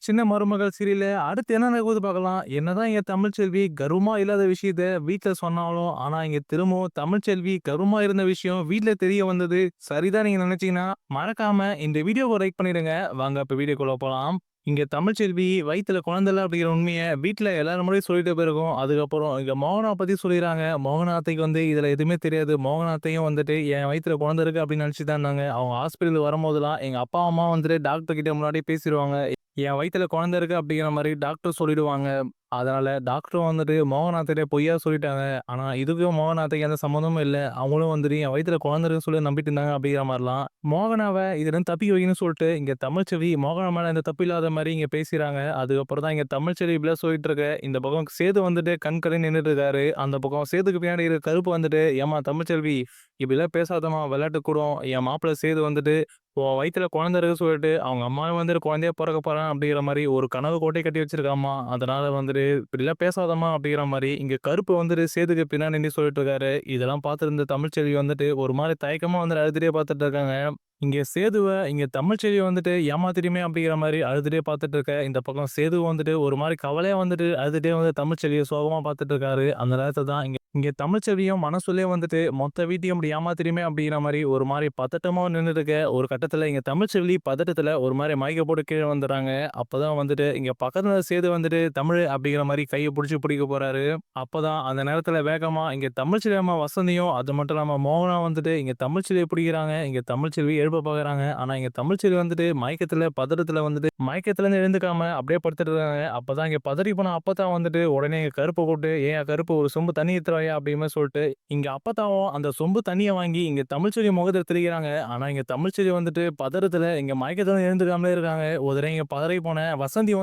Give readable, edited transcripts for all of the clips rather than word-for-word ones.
சின்ன மருமகள் சீரியல்ல அடுத்து என்ன நடக்குது பார்க்கலாம். என்னதான் இங்க தமிழ்ச்செல்வி கர்வமா இல்லாத விஷயத்த வீட்ல சொன்னாலும், ஆனா இங்க திரும்பவும் தமிழ்ச்செல்வி கர்வமா இருந்த விஷயம் வீட்ல தெரிய வந்தது. சரிதான் நீங்க நினைச்சீங்கன்னா, மறக்காம இந்த வீடியோவ லைக் பண்ணிடுங்க. வாங்க இப்ப வீடியோக்குள்ள போலாம். இங்க தமிழ்ச்செல்வி வயித்துல குழந்தை இல்ல அப்படிங்கிற உண்மைய வீட்ல எல்லார் முன்னாடியும் சொல்லிட்ட பிறகும், அதுக்கப்புறம் இங்க மோகனாவ பத்தி சொல்லிறாங்க. மோகனா அத்தைக்கு இதுல எதுவுமே தெரியாது. மோகனா அத்தையும் என் வயித்துல குழந்தை இருக்கு அப்படின்னு நினைச்சுட்டு தான் இருந்தாங்க. அவங்க ஹாஸ்பிட்டலுக்கு வரும்போதெல்லாம் எங்க அப்பா, அம்மா டாக்டர் கிட்ட முன்னாடியே பேசிருவாங்க. என் வயித்துல குழந்தை இருக்கு அப்படிங்கிற மாரி டாக்டர் சொல்லிடுவாங்க. அதனால டாக்டரும் மோகனாத்திட்ட பொய்யா சொல்லிட்டாங்க. ஆனா இதுக்கும் மோகனாத்தைக்கு எந்த சம்மந்தமும் இல்ல. அவங்களும் என் வயித்துல குழந்தை இருக்குன்னு சொல்லி நம்பிட்டு இருந்தாங்க அப்படிங்கிற மாரிலாம். மோகனாவ இதுலருந்து தப்பிக்க வைக்கணும்னு சொல்லிட்டு இங்க தமிழ்ச்செல்வி மோகனா மேல எந்த தப்பு இல்லாத மாரி இங்க பேசிறாங்க. அதுக்கப்புறம் தான் இங்க தமிழ்ச்செல்வி இப்படிலாம் சொல்லிட்டு இருக்க. இந்த பக்கம் சேது கண் கலங்கி நின்னுட்டு இருக்காரு. அந்த பக்கம் சேதுக்கு பின்னாடி இருக்க கருப்பு "ஏம்மா தமிழ்ச்செல்வி இப்படிலாம் பேசாதம்மா விளையாட்டுக்கு கூடும். என் மாப்பிள சேது உன் வயித்துல குழந்தை இருக்கு சொல்லிட்டு, அவங்க அம்மாவே குழந்தையா பொறக்க போறான் அப்படிங்கிற மாரி ஒரு கனவு கோட்டை கட்டி வச்சிருக்காம்மா. அதனால இப்படிலாம் பேசாதம்மா அப்படிங்கிற மாரி, இங்க கருப்பு சேதுக்கு பின்னாடி நின்னு சொல்லிட்டு இருக்காரு. இதெல்லாம் பார்த்திருந்த தமிழ்ச்செல்வி ஒரு மாரி தயக்கமா அழுதுட்டே பார்த்துட்டு இருக்காங்க. இங்க தமிழ்ச்செல்வி ஏமாத்திட்டோமே அப்படிங்கிற மாரி அழுதுட்டே பார்த்துட்டு இருக்க. இந்த பக்கம் சேது ஒரு மாரி கவலையா அழுதுட்டே தமிழ்ச்செல்விய சோகமா பார்த்துட்டு இருக்காரு. அந்த நேரத்துல தான் இங்க இங்க தமிழ்ச்செல்வியும் மனசுலயே மொத்த வீட்டையும் இப்படி ஏமாத்திட்டோமே அப்படிங்கிற மாரி ஒரு மாரி பதட்டமா நின்னுட்டு இருக்க. ஒரு கட்டத்துல இங்க தமிழ்ச்செல்வி பதட்டத்துல ஒரு மாரி மயக்கம் போட்டு கீழ வந்துர்றாங்க. அப்பதான் இங்க பக்கத்துல சேது தமிழ் அப்படிங்கிற மாரி கைய புடிச்சு பிடிக்க போறாரு. அப்பதான் அந்த நேரத்துல வேகமா இங்க தமிழ்ச்செல்வி அம்மா வசந்தியும், அது மட்டும் இல்லாம மோகனா இங்க தமிழ்ச்செல்விய பிடிக்கிறாங்க. இங்க தமிழ்ச்செல்வி எழுப்ப பாக்குறாங்க. ஆனா இங்க தமிழ்ச்செல்வி மயக்கத்துல, பதட்டத்துல மயக்கத்துலருந்து எழுந்துக்காம அப்படியே படுத்துட்டு இருக்காங்க. அப்பதான் இங்க பதறி போன அப்பத்தா உடனே எங்க கருப்ப கூப்பிட்டு, "ஏன் கருப்பு ஒரு சொம்பு தண்ணி எடுத்துட்டு வாயா" அப்படிங்கிற மாரி சொல்லிட்டு, இங்க அப்பத்தாவும் அந்த சொம்பு தண்ணிய வாங்கி இங்க தமிழ்ச்செல்வி முகத்துல தெளிக்கிறாங்க. ஆனா இங்க தமிழ்ச்செல்வி பதட்டத்துல இங்க மயக்கத்துல எழுந்துக்காமலே இருக்காங்க. ஒரு தடவை இங்க பதறி போன வசந்தி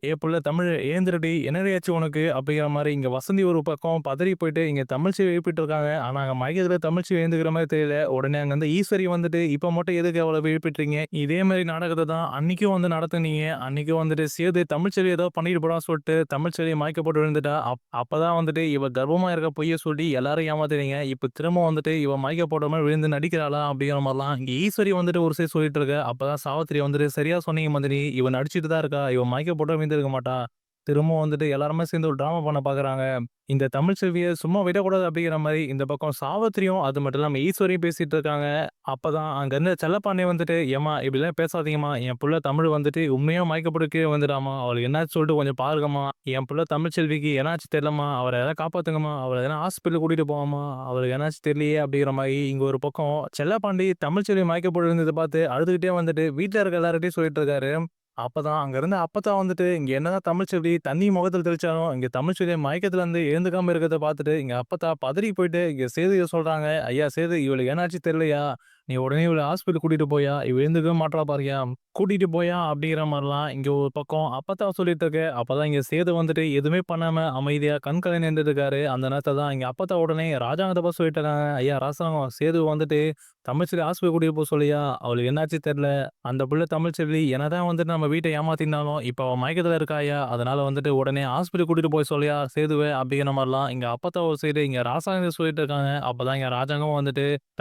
"ஏ புள்ள தமிழ் எழுந்திருடி, என்னடி ஆச்சு உனக்கு?" அப்படிங்கிற மாரி இங்க வசந்தி ஒரு பக்கம் பதறி போயிட்டு இங்க தமிழ்ச்செல்வி எழுப்பிட்டு இருக்காங்க. ஆனா அங்க மயக்கத்துல தமிழ்ச்செல்வி எழுந்துக்கிற மாரி தெரியல. உடனே அங்க ஈஸ்வரி "இப்ப மட்டும் எதுக்கு அவள எழுப்பிட்றீங்க? இதே மாரி நாடகத்த தான் அன்னைக்கும் நடத்துனீங்க. அன்னைக்கும் சேது தமிழ்ச்செல்வி ஏதோ பண்ணிட்டு போடான்னு சொல்லிட்டு தமிழ்ச்செல்வி மயக்கம் போட்டு விழுந்துட்டா. அப்பதான் இவ கர்ப்பமா இருக்க பொய்ய சொல்லி எல்லாரும் ஏமாத்துறீங்க. இப்ப திரும்ப இவ மயக்கம் போட்ட மாரி விழுந்து நடிக்கிறாளா?" அப்படிங்கிற மாரிலாம் இங்க ஈஸ்வரி ஒரு சைடு சொல்லிட்டு இருக்க. அப்பதான் சாவித்திரி "சரியா சொன்னீங்க மதினி. இவ நடிச்சுட்டு தான் இருக்கா. இவ மயக்கம் போட்டா விழுந்திருக்க மாட்டா." திரும்பவும் எல்லாருமே சேர்ந்து ஒரு டிராமா பண்ண பார்க்குறாங்க. இந்த தமிழ்ச்செல்விய சும்மா விடக்கூடாது அப்படிங்கிற மாரி இந்த பக்கம் சாவித்திரியும், அது மட்டும் இல்லாம ஈஸ்வரியும் பேசிட்டு இருக்காங்க. அப்பதான் அங்க இருந்த செல்லப்பாண்டியன் "ஏம்மா இப்படிலாம் பேசாதீங்கம்மா. என் புள்ள தமிழ் உண்மையா மயக்கம் போட்டு கீழ விழுந்துட்டாம்மா. அவளுக்கு என்னாச்சு சொல்லிட்டு கொஞ்சம் பாருங்கம்மா. என் புள்ள தமிழ்ச்செல்விக்கு என்னாச்சு தெரியலம்மா. அவள யாராவது காப்பாத்துங்கம்மா. அவள எதனா ஹாஸ்பிட்டல் கூட்டிட்டு போங்கம்மா. அவளுக்கு என்னாச்சு தெரியலையே" அப்படிங்கிற மாரி இங்க ஒரு பக்கம் செல்லப்பாண்டி தமிழ்ச்செல்வி மயக்கம் போட்டு விழுந்தத பார்த்து அழுதுகிட்டே வீட்ல இருக்க எல்லார்கிட்டயும் சொல்லிட்டு இருக்காரு. அப்பதான் அங்க இருந்த அப்பத்தா இங்க என்னதான் தமிழ்ச்செல்வி தண்ணி முகத்துல தெளிச்சாலும், இங்க தமிழ்ச்செல்வி மயக்கத்துல எழுந்துக்காம இருக்கிறத பார்த்துட்டு, இங்க அப்பத்தா பதறி போயிட்டு இங்க சேதுகிட்ட சொல்றாங்க. "ஐயா சேது, இவளுக்கு என்னாச்சு தெரியலையா? நீ உடனே இவள ஹாஸ்பிட்டல் கூட்டிட்டு போயா. இவ எழுந்துக்கவே மாட்றா பாருய்யா. கூட்டிட்டு போயா" அப்படிங்கிற மாரிலாம் இங்க ஒரு பக்கம் அப்பத்தா சொல்லிட்டு இருக்க. அப்பதான் இங்க சேது எதுவுமே பண்ணாம அமைதியா கண் கலங்கி நின்னுட்டு இருக்காரு. அந்த நேரத்துல தான் இங்க அப்பத்தா உடனே ராஜாங்கத்த பார்த்து சொல்லிட்டு இருக்காங்க. "ஐயா ராசாங்கம், சேது தமிழ்ச்செல்வி ஹாஸ்பிட்டல் கூட்டிட்டு போ சொல்லுயா. அவளுக்கு என்னாச்சு தெரியல. அந்த புள்ள தமிழ்ச்செல்வி என்னதான் நம்ம வீட்ட ஏமாத்தியிருந்தாலும், இப்ப அவ மயக்கத்துல இருக்காய்யா. அதனால உடனே ஹாஸ்பிட்டல் கூட்டிட்டு போய் சொல்லுயா சேதுவ" அப்படிங்கிற மாரிலாம் இங்க அப்பத்தா ஒரு சைடு இங்க ராசாங்க சொல்லிட்டு இருக்காங்க. அப்பதான் இங்க ராஜாங்கம்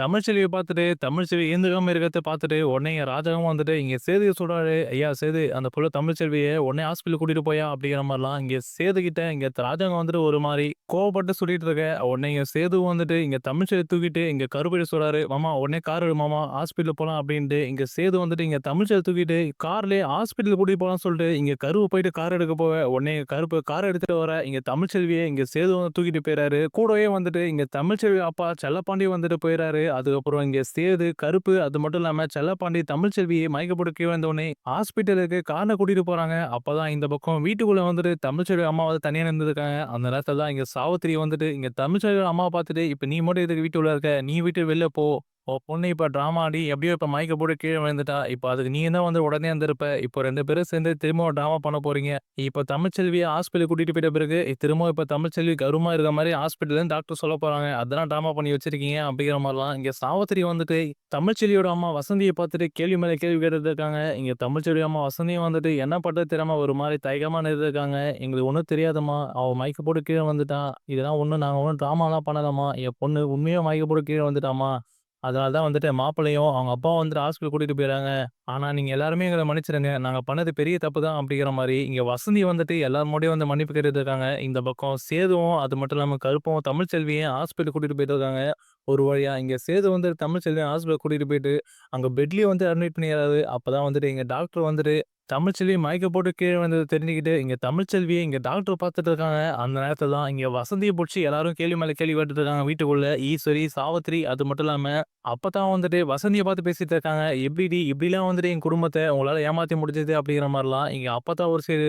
தமிழ்ச்செல்விய பார்த்துட்டு, தமிழ்ச்செல்வி எழுந்துக்காம இருக்கிறத பார்த்துட்டு, உடனே இங்க ராஜாவும் இங்க சேதுக்கு சொல்றாரு. "ஐயா சேது, அந்த புள்ள தமிழ்ச்செல்விய உடனே ஹாஸ்பிட்டல் கூட்டிட்டு போயா" அப்படிங்கிற மாரிலாம் இங்க சேது கிட்ட இங்க ராஜாங்கம் ஒரு மாரி கோவப்பட்டு சொல்லிட்டு இருக்க. உடனே இங்க சேது இங்க தமிழ்ச்செல்விய தூக்கிட்டு இங்க கருப்பைய சொல்றாரு. "மாமா உடனே கார் எடு மாமா, ஹாஸ்பிட்டல் போலாம்" அப்படின்ட்டு. இங்க சேது இங்க தமிழ்ச்செல்விய தூக்கிட்டு கார்லயே ஹாஸ்பிட்டல் கூட்டிட்டு போலாம்னு சொல்லிட்டு, இங்க கருவு போயிட்டு கார் எடுக்க போக, உடனே கருப்பு கார் எடுத்துட்டு வர, இங்க தமிழ்ச்செல்விய இங்க சேது தூக்கிட்டு போயிறாரு. கூடவே இங்க தமிழ்ச்செல்வி அப்பா செல்லப்பாண்டி போயிறாரு. அதுக்கப்புறம் இங்க சேது, கருப்பு அது மட்டும் இல்லாம செல்லப்பாண்டி தமிழ்ச்செல்வி மயக்கம் போட்டு கீழ விழுந்தவுடனே ஹாஸ்பிட்டலுக்கு கார்ல கூட்டிட்டு போறாங்க. அப்பதான் இந்த பக்கம் வீட்டுக்குள்ள தமிழ்ச்செல்வி அம்மா தனியா நின்னுருக்காங்க. அந்த நேரத்துல தான் இங்க சாவித்திரி இங்க தமிழ்ச்செல்வி அம்மாவ பார்த்துட்டு, "இப்ப நீ மட்டும் எதுக்கு வீட்டுக்குள்ள இருக்க? நீ வீட்ட வெளில போ. உன் பொண்ணு இப்ப டிராமா ஆடி எப்படியோ இப்ப மயக்கம் போட்டு கீழ விழுந்துட்டா. இப்ப அதுக்கு நீ தான் உடனே வந்திருப்ப. இப்போ 2 பேரும் சேர்ந்து திரும்பவும் டிராமா பண்ண போறீங்க. இப்ப தமிழ்ச்செல்விய ஹாஸ்பிட்டல் கூட்டிட்டு போயிட்ட பிறகு, திரும்பவும் இப்ப தமிழ்ச்செல்வி கர்வமா இருக்க மாரி ஹாஸ்பிட்டல்ல டாக்டர் சொல்லப் போறாங்க. அதான் டிராமா பண்ணி வச்சிருக்கீங்க" அப்படிங்கிற மாரிலாம் இங்க சாவித்திரி தமிழ்ச்செல்வியோட அம்மா வசந்திய பார்த்துட்டு கேள்வி மேல கேள்வி கேட்டுட்டு இருக்காங்க. இங்க தமிழ்ச்செல்வி அம்மா வசந்தியும் என்ன பண்றது தெரியாம ஒரு மாரி தயக்கமா நின்னுட்டு இருக்காங்க. "எங்களுக்கு ஒண்ணும் தெரியாதும்மா. அவ மயக்கம் போட்டு கீழ வந்துட்டா. இதெல்லாம் நாங்க ஒண்ணும் டிராமாலாம் பண்ணலம்மா. என் பொண்ணு உண்மையா மயக்கம் போட்டு கீழ வந்துட்டாம்மா. அதனால தான் வந்துட்டு மாப்பிள்ளையும், அவங்க அப்பாவும் வந்துட்டு ஹாஸ்பிட்டல் கூட்டிட்டு போயிறாங்க. ஆனா, நீங்க எல்லாருமே எங்கள மன்னிச்சுருங்க. நாங்க பண்ணது பெரிய தப்பு தான் அப்படிங்கிற மாரி, இங்க வசந்தி வந்துட்டு எல்லார் முன்னாடியும் வந்து மன்னிப்பு கேட்டுட்டு இருக்காங்க. இந்த பக்கம் சேதுவும், அது மட்டும் இல்லாம கருப்பும் தமிழ்ச்செல்வியும் ஹாஸ்பிட்டல் கூட்டிட்டு போயிட்டு இருக்காங்க. ஒரு வழியா இங்க சேது வந்து தமிழ்ச்செல்விய ஹாஸ்பிட்டல் கூட்டிட்டு போயிட்டு, அங்க பெட்லயே வந்து அட்மிட் பண்ணிறாரு. அப்பதான் வந்துட்டு எங்க டாக்டர் வந்துட்டு தமிழ்ச்செல்வி மயக்கம் போட்டு கீழ விழுந்தத தெரிஞ்சுக்கிட்டு, இங்க தமிழ்ச்செல்விய இங்க டாக்டர் பார்த்துட்டு இருக்காங்க. அந்த நேரத்துல தான் இங்க வசந்திய புடிச்சு எல்லாரும் கேள்வி மேல கேள்வி கேட்டுட்டு இருக்காங்க வீட்டுக்குள்ள. ஈஸ்வரி, சாவித்திரி அது மட்டும் இல்லாம, அப்பதான் வந்துட்டு வசந்திய பார்த்து பேசிட்டு இருக்காங்க. "எப்படிடி இப்படிலாம் வந்துட்டு என் குடும்பத்த உங்களால ஏமாத்தி முடிஞ்சது?" அப்படிங்கிற மாரிலாம். இங்க அப்பதான் ஒரு சைடு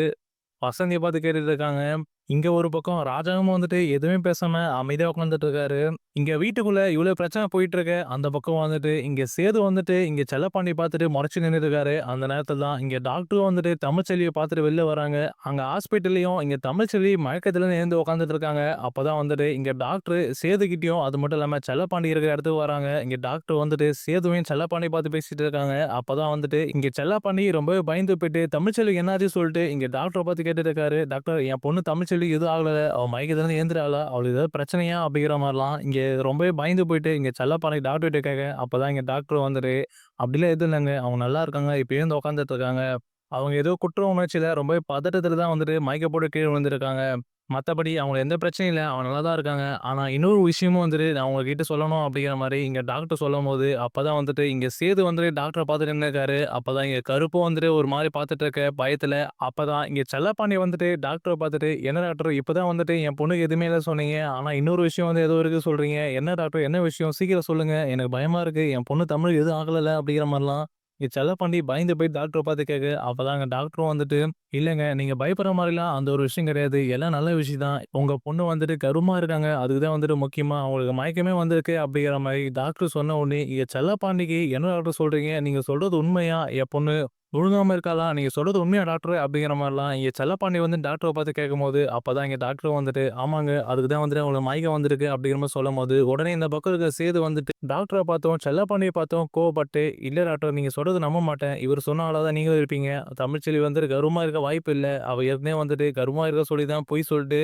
வசந்திய பார்த்து கேட்டுட்டு இருக்காங்க. இங்க ஒரு பக்கம் ராஜாவும் வந்துட்டு எதுவுமே பேசாம அமைதியா உட்கார்ந்துட்டு இருக்காரு. இங்க வீட்டுக்குள்ள இவ்ளோ பிரச்சனை போயிட்டு இருக்கு. அந்த பக்கம் வந்துட்டு இங்க சேது வந்துட்டு இங்க செல்லப்பாண்டிய பார்த்துட்டு மொறச்சு நின்னுட்டு இருக்காரு. அந்த நேரத்துல தான் இங்க டாக்டரும் வந்துட்டு தமிழ்ச்செல்விய பார்த்துட்டு வெளில வராங்க. அங்க ஹாஸ்பிட்டல்லயும் இங்க தமிழ்ச்செல்வி மயக்கத்துல எழுந்து உட்கார்ந்துட்டு இருக்காங்க. அப்பதான் வந்துட்டு இங்க டாக்டர் சேதுகிட்டயும் அது மட்டும் இல்லாம செல்லப்பாண்டி இருக்கிற இடத்துக்கு வராங்க. இங்க டாக்டர் வந்துட்டு சேதுவையும் செல்லப்பாண்டிய பார்த்து பேசிட்டு இருக்காங்க. அப்பதான் வந்துட்டு இங்க செல்லப்பாண்டி ரொம்பவே பயந்து போயிட்டு தமிழ்ச்செல்விக்கு என்னாச்சு சொல்லிட்டு இங்க டாக்டர பார்த்து கேட்டுட்டு இருக்காரு. "டாக்டர் என் பொண்ணு தமிழ்ச்செல்விக்கு எதுவும் ஆகல. அவ மயக்கத்துலருந்து எழுந்துறாளா? அவளுக்கு ஏதாவது பிரச்சனையா?" அப்படிங்கிற மாரிலாம் இங்க ரொம்பவே பயந்து போயிட்டு இங்க செல்லப்பாண்டி டாக்டர்கிட்ட கேட்க, அப்பதான் இங்க டாக்டர் வந்துட்டு, "அப்படிலாம் எதுவும் இல்லங்க. அவங்க நல்லா இருக்காங்க. இப்ப எழுந்து உட்கார்ந்துட்டு இருக்காங்க. அவங்க ஏதோ குற்ற உணர்ச்சியில ரொம்பவே பதட்டத்துல தான் வந்துட்டு மயக்கம் போட்டு கீழ விழுந்திருக்காங்க. மத்தபடி அவங்களுக்கு எந்த பிரச்சனையும் இல்ல. அவங்க நல்லா தான் இருக்காங்க. ஆனா இன்னொரு விஷயமும் வந்துட்டு நான் உங்ககிட்ட சொல்லணும்." அப்படிங்கிற மாரி இங்க டாக்டர் சொல்லும்போது, அப்பதான் வந்துட்டு இங்க சேது வந்துட்டு டாக்டர பார்த்துட்டு நின்னுருக்காரு. அப்பதான் இங்க கருப்பும் வந்துட்டு ஒரு மாரி பார்த்துட்டு இருக்க பயத்துல, அப்பதான் இங்க செல்லப்பாண்டி வந்துட்டு டாக்டர பார்த்துட்டு, "என்ன டாக்டர் இப்பதான் வந்துட்டு என் பொண்ணுக்கு எதுவுமே இல்ல சொன்னீங்க. ஆனா இன்னொரு விஷயம் வந்து ஏதோ இருக்கு சொல்றீங்க. என்ன டாக்டர்? என்ன விஷயம்? சீக்கிரம் சொல்லுங்க. எனக்கு பயமா இருக்கு. என் பொண்ணு தமிழுக்கு எதுவும் ஆகலல்ல?" அப்படிங்கிற மாரிலாம் இங்க செல்லப்பாண்டி பயந்து போய் டாக்டர பார்த்து கேட்க, அப்பதான் அங்க டாக்டரும் வந்துட்டு, "இல்லங்க நீங்க பயப்படுற மாரிலாம் அந்த ஒரு விஷயம் கிடையாது. எல்லாம் நல்ல விஷயம் தான். உங்க பொண்ணு வந்துட்டு கருமா இருக்காங்க. அதுக்கு தான் வந்துட்டு முக்கியமா அவங்களுக்கு மயக்கமே வந்திருக்கு." அப்படிங்கிற மாரி டாக்டர் சொன்ன உடனே, இங்க செல்லப்பாண்டிக்கு, "என்ன டாக்டர் சொல்றீங்க? நீங்க சொல்றது உண்மையா? என் பொண்ணு முழுகாம இருக்காளா? நீங்க சொல்றது உண்மையா டாக்டர்?" அப்படிங்கிற மாரிலாம் இங்க செல்லப்பாண்டி வந்து டாக்டர பார்த்து கேட்கும்போது, அப்பதான் இங்க டாக்டரும் வந்துட்டு, "ஆமாங்க. அதுக்கு தான் வந்துட்டு அவங்களுக்கு மயக்கம் வந்திருக்கு." அப்படிங்கிற மாரி சொல்லும்போது, உடனே இந்த பக்கம் இருக்க சேது வந்துட்டு டாக்டர பார்த்தும், செல்லப்பாண்டிய பார்த்தும் கோவப்பட்டு, "இல்ல டாக்டர் நீங்க சொல்றத நம்ப மாட்டேன். இவரு சொன்ன ஆளா தான் நீங்களும் இருப்பீங்க. தமிழ்ச்செல்வி வந்துட்டு கர்வமா இருக்க வாய்ப்பு இல்ல. அவ ஏற்கனவே வந்துட்டு கர்வமா இருக்க சொல்லி தான் பொய் சொல்லிட்டு,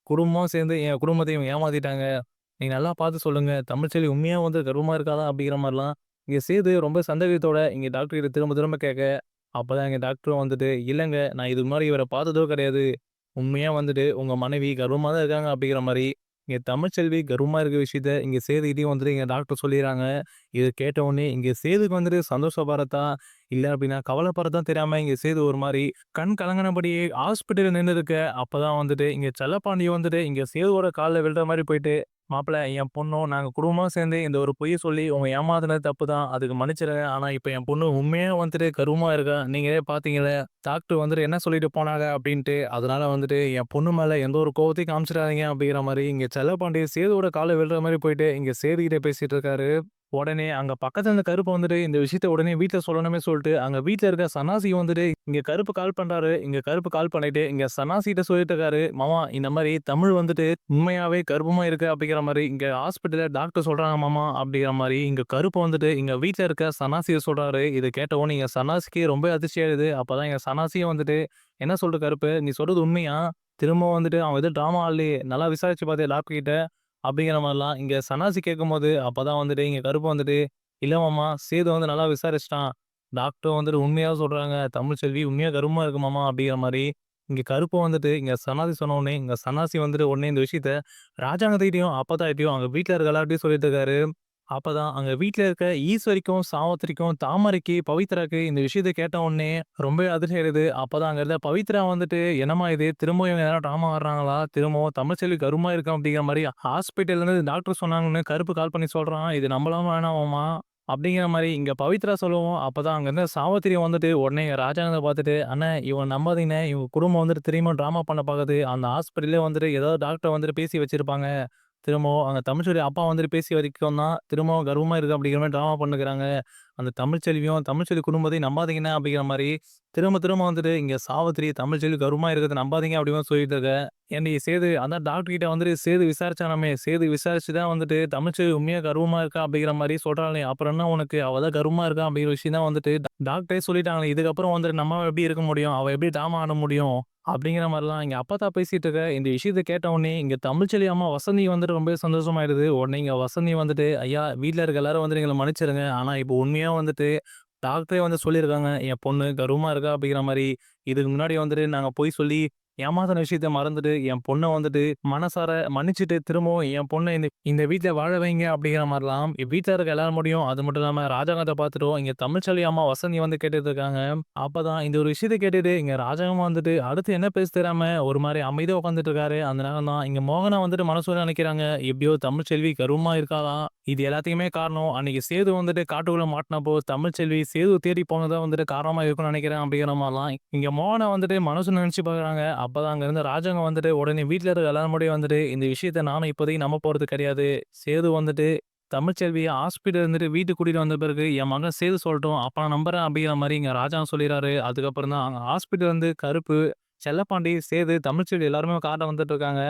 குடும்பமா சேர்ந்து என் குடும்பத்தையும் ஏமாத்திட்டாங்க. நீங்க நல்லா பார்த்து சொல்லுங்க. தமிழ்ச்செல்வி உண்மையா வந்து கர்வமா இருக்காளா?" அப்படிங்கிற மாரிலாம் இங்க சேது ரொம்ப சந்தேகத்தோட இங்க டாக்டர் கிட்ட திரும்ப திரும்ப கேட்க, அப்பதான் எங்க டாக்டரும் வந்துட்டு, "இல்லங்க நான் இதுக்கு முன்னாடி இவர பார்த்ததோ கிடையாது. உண்மையா வந்துட்டு உங்க மனைவி கர்வமா தான் இருக்காங்க." அப்படிங்கிற மாரி இங்க தமிழ்ச்செல்வி கர்வமா இருக்க விஷயத்த இங்க சேதுகிட்டயும் வந்துட்டு எங்க டாக்டர் சொல்லிர்றாங்க. இத கேட்ட உடனே இங்க சேதுக்கு வந்துட்டு சந்தோஷப்படறதா, இல்ல அப்படின்னா கவலைப்படறதா தெரியாம இங்க சேது ஒரு மாரி கண் கலங்கினபடியே ஹாஸ்பிட்டல்ல நின்னுருக்க. அப்பதான் வந்துட்டு இங்க செல்லப்பாண்டி வந்துட்டு இங்க சேதுவோட கால்ல விழுற மாரி போயிட்டு, "மாப்பிள என் பொண்ணும் நாங்க குடும்பமா சேர்ந்து இந்த ஒரு பொய்ய சொல்லி உங்கள ஏமாத்துனது தப்பு தான். அதுக்கு மன்னிச்சிடுங்க. ஆனா இப்ப என் பொண்ணு உண்மையா வந்துட்டு கர்வமா இருக்கா. நீங்களே பார்த்தீங்கல்ல. டாக்டர் வந்துட்டு என்ன சொல்லிட்டு போனாங்க அப்படின்ட்டு. அதனால வந்துட்டு என் பொண்ணு மேல எந்த ஒரு கோவத்தையும் காமிச்சிடாதீங்க." அப்படிங்கிற மாரி இங்க செல்லப்பாண்டி சேதுவோட கால்ல விழுற மாரி போயிட்டு இங்க சேது கிட்ட பேசிட்டு இருக்காரு. உடனே அங்க பக்கத்துல இருந்த கருப்பு வந்துட்டு இந்த விஷயத்த உடனே வீட்ல சொல்லணுமே சொல்லிட்டு, அங்க வீட்ல இருக்க சன்னாசி வந்துட்டு இங்க கருப்பு கால் பண்றாரு. இங்க கருப்பு கால் பண்ணிட்டு, இங்க சன்னாசிட்ட சொல்லிட்டு இருக்காரு. மாமா இந்த மாரி தமிழ் வந்துட்டு உண்மையாவே கர்ப்பமா இருக்கு அப்படிங்கிற மாரி இங்க ஹாஸ்பிட்டல்ல டாக்டர் சொல்றாங்க மாமா அப்படிங்கிற மாரி இங்க கருப்பு வந்துட்டு இங்க வீட்ல இருக்க சன்னாசிய சொல்றாரு. இத கேட்ட உடனே இங்க சன்னாசிக்கு ரொம்ப அதிர்ச்சி ஆயிடுது. அப்பதான் இங்க சன்னாசியும் வந்துட்டு, "என்ன சொல்ற கருப்பு? நீ சொல்றது உண்மையா? திரும்ப வந்துட்டு அவன் எதுவும் ட்ராமா ஆடலையே! நல்லா விசாரிச்சு பார்த்தியா டாக்டர் கிட்ட?" அப்படிங்கிற மாரிலாம் இங்க சன்னாசி கேட்கும்போது, அப்பதான் வந்துட்டு இங்க கருப்பு வந்துட்டு, "இல்ல மாமா, சேது வந்து நல்லா விசாரிச்சுட்டான். டாக்டரும் வந்துட்டு உண்மையா சொல்றாங்க. தமிழ்ச்செல்வி உண்மையா கர்ப்பமா இருக்கு மாமா." அப்படிங்கிற மாரி இங்க கருப்பு வந்துட்டு இங்க சன்னாசி சொன்ன உடனே, இங்க சன்னாசி வந்துட்டு உடனே இந்த விஷயத்த ராஜாங்கத்துக்கிட்டயும், அப்பத்தாகிட்டயும், அங்க வீட்ல இருக்க எல்லார்ட்டயும் சொல்லிட்டு இருக்காரு. அப்பதான் அங்க வீட்ல இருக்க ஈஸ்வரிக்கும், சாவித்திரிக்கும், தாமரைக்கு, பவித்ராக்கு இந்த விஷயத்த கேட்ட உடனே ரொம்பவே அதிர்ச்சி ஆயிடுது. அப்பதான் அங்க இருந்த பவித்ரா வந்துட்டு, "என்னம்மா இது? திரும்பவும் இவங்க யாராவது ட்ராமா ஆடுறாங்களா? திரும்பவும் தமிழ்ச்செல்வி கர்ப்பமா இருக்கா?" அப்படிங்கிற மாரி ஹாஸ்பிட்டல்லேருந்து டாக்டர் சொன்னாங்கன்னு கருப்பு கால் பண்ணி சொல்றான். "இது நம்பலாமா வேணாமாம்மா?" அப்படிங்கிற மாரி இங்க பவித்ரா சொல்லவும், அப்பதான் அங்க இருந்த சாவித்திரி வந்துட்டு உடனே ராஜாங்கத்த பார்த்துட்டு, "அண்ணே இவன நம்பாதீங்கண்ணே. இவங்க குடும்பம் வந்துட்டு திரும்பியும் ட்ராமா பண்ண பாக்குது. அந்த ஹாஸ்பிட்டல்லயே வந்துட்டு ஏதாவது டாக்டர் வந்துட்டு பேசி வச்சிருப்பாங்க. திரும்பவும் அங்க தமிழ்ச்செல்வி அப்பா வந்துட்டு பேசி வரைக்கும் தான் திரும்பவும் கர்ப்பமா இருக்கு அப்படிங்கிற மாரி ட்ராமா பண்ணுகிறாங்க. அந்த தமிழ்ச்செல்வியும், தமிழ்ச்செல்வி குடும்பத்தையும் நம்பாதீங்கண்ணே." அப்படிங்கிற மாரி திரும்ப திரும்ப வந்துட்டு இங்க சாவித்திரி தமிழ்ச்செல்வி கர்ப்பமா இருக்கிறத நம்பாதீங்க அப்படிங்கிற மாரி சொல்லிட்டு இருக்க. ஏன்டி சேது அதான் டாக்டர் கிட்ட வந்துட்டு சேது விசாரிச்சானாமே. சேது விசாரிச்சு தான் வந்துட்டு தமிழ்ச்செல்வி உண்மையா கர்ப்பமா இருக்கா அப்படிங்கிற மாரி சொல்றாளே. அப்புறம் என்ன உனக்கு? அவ தான் கர்ப்பமா இருக்கா அப்படிங்கிற விஷயம் தான் வந்துட்டு டாக்டரே சொல்லிட்டாங்களே. இதுக்கப்புறம் வந்துட்டு நம்ம எப்படி இருக்க முடியும்? அவ எப்படி ட்ராமா ஆட முடியும்? அப்படிங்கிற மாரிலாம் எங்க அப்பத்தா பேசிட்டு இருக்க இந்த விஷயத்த கேட்ட உடனே, இங்க தமிழ்ச்செல்வி அம்மா வசந்தி வந்துட்டு ரொம்பவே சந்தோஷமாயிடுது. உடனே இங்க வசந்தி வந்துட்டு, "ஐயா வீட்ல இருக்க எல்லாரும் வந்துட்டு எங்கள மன்னிச்சிடுங்க. ஆனா இப்போ உண்மையா வந்துட்டு டாக்டரே வந்து சொல்லியிருக்காங்க, என் பொண்ணு கர்வமா இருக்கா அப்படிங்கிற மாரி. இதுக்கு முன்னாடி வந்துட்டு நாங்க பொய் சொல்லி ஏமாத்துன விஷயத்த மறந்துட்டு, என் பொண்ண வந்துட்டு மனசார மன்னிச்சுட்டு திரும்பவும் என் பொண்ண இந்த இந்த வீட்ல வாழ வைங்க அப்படிங்கிற மாரிலாம் வீட்ல இருக்க எல்லார் முன்னாடியும், அது மட்டும் இல்லாம ராஜாங்கத்த பார்த்துட்டும் இங்க தமிழ்ச்செல்வி அம்மா வசந்தி வந்து கேட்டுட்டு இருக்காங்க. அப்பதான் இந்த ஒரு விஷயத்த கேட்டுட்டு இங்க ராஜாங்கம் வந்துட்டு அடுத்து என்ன பேச தெரியாம ஒரு மாரி அமைதியா உட்கார்ந்துட்டு இருக்காரு. அந்த நேரம் தான் இங்க மோகனா வந்துட்டு மனசுக்குள்ள நினைக்கிறாங்க, எப்படியோ தமிழ்ச்செல்வி கர்வமா இருக்காளாம். இது எல்லாத்துக்குமே காரணம் அன்னைக்கு சேது வந்துட்டு காட்டுக்குள்ள மாட்டுனப்போ தமிழ்ச்செல்வி சேது தேடி போனது தான் வந்துட்டு காரணமா இருக்கும்னு நினைக்கிறேன் அப்படிங்கிற மாரிலாம் இங்க மோகனா வந்துட்டு மனசுல நினைச்சு பார்க்குறாங்க. அப்பதான் அங்க இருந்த ராஜாங்கம் வந்துட்டு உடனே வீட்ல இருக்க எல்லாரும் முன்னாடியும் வந்துட்டு இந்த விஷயத்த நானும் இப்போதைக்கு நம்ப போறது கிடையாது. சேது வந்துட்டு தமிழ்ச்செல்விய ஹாஸ்பிட்டல் இருந்துட்டு வீட்டுக்கு கூட்டிட்டு வந்த பிறகு என் மகன் சேது சொல்லட்டும். அப்ப நான் நம்புறேன் அப்படிங்கிற மாரி இங்க ராஜாங்கம் சொல்லிறாரு. அதுக்கப்புறம் தான் அங்க ஹாஸ்பிட்டல் வந்து கருப்பு, செல்லப்பாண்டி, சேது, தமிழ்ச்செல்வி எல்லாருமே கார்ல வந்துட்டு இருக்காங்க.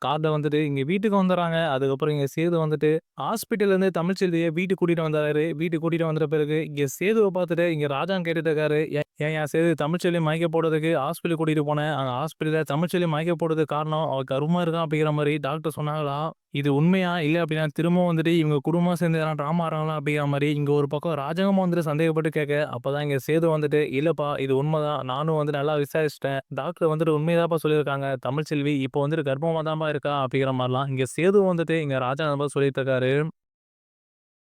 கார்ல வந்துட்டு இங்க வீட்டுக்கு வந்துர்றாங்க. அதுக்கப்புறம் இங்க சேது வந்துட்டு ஹாஸ்பிட்டல்ல இருந்து தமிழ்ச்செல்விய வீட்டுக்கு கூட்டிட்டு வந்தாரு. வீட்டுக்கு கூட்டிட்டு வந்துட்ட பிறகு இங்க சேதுவ பார்த்துட்டு இங்க ராஜாங்கம் கேட்டுட்டு இருக்காரு. ஏன்யா சேது தமிழ்ச்செல்வி மயக்க போடுறதுக்கு ஹாஸ்பிட்டல் கூட்டிட்டு போனேன். அங்க ஹாஸ்பிட்டல்ல தமிழ்ச்செல்வி மயக்க போடுறதுக்கு காரணம் அவ கருவமா இருக்கா அப்படிங்கிற மாரி டாக்டர் சொன்னாங்களாம். இது உண்மையா? இல்ல அப்படின்னா திரும்பவும் வந்துட்டு இவங்க குடும்பமா சேர்ந்து எதனா ட்ராமா ஆடுறாங்களா? அப்படிங்கிற மாரி இங்க ஒரு பக்கம் ராஜாங்கமும் வந்துட்டு சந்தேகப்பட்டு கேட்க, அப்பதான் இங்க சேது வந்துட்டு, "இல்லப்பா இது உண்மதான். நானும் வந்து நல்லா விசாரிச்சுட்டேன். டாக்டர் வந்துட்டு உண்மையதான்ப்பா சொல்லியிருக்காங்க. தமிழ்ச்செல்வி இப்போ வந்துட்டு கர்ப்பமா தான்ப்பா இருக்கா." அப்படிங்கிற மாரிலாம் இங்க சேது வந்துட்டு இங்க ராஜா சொல்லிட்டு இருக்காரு.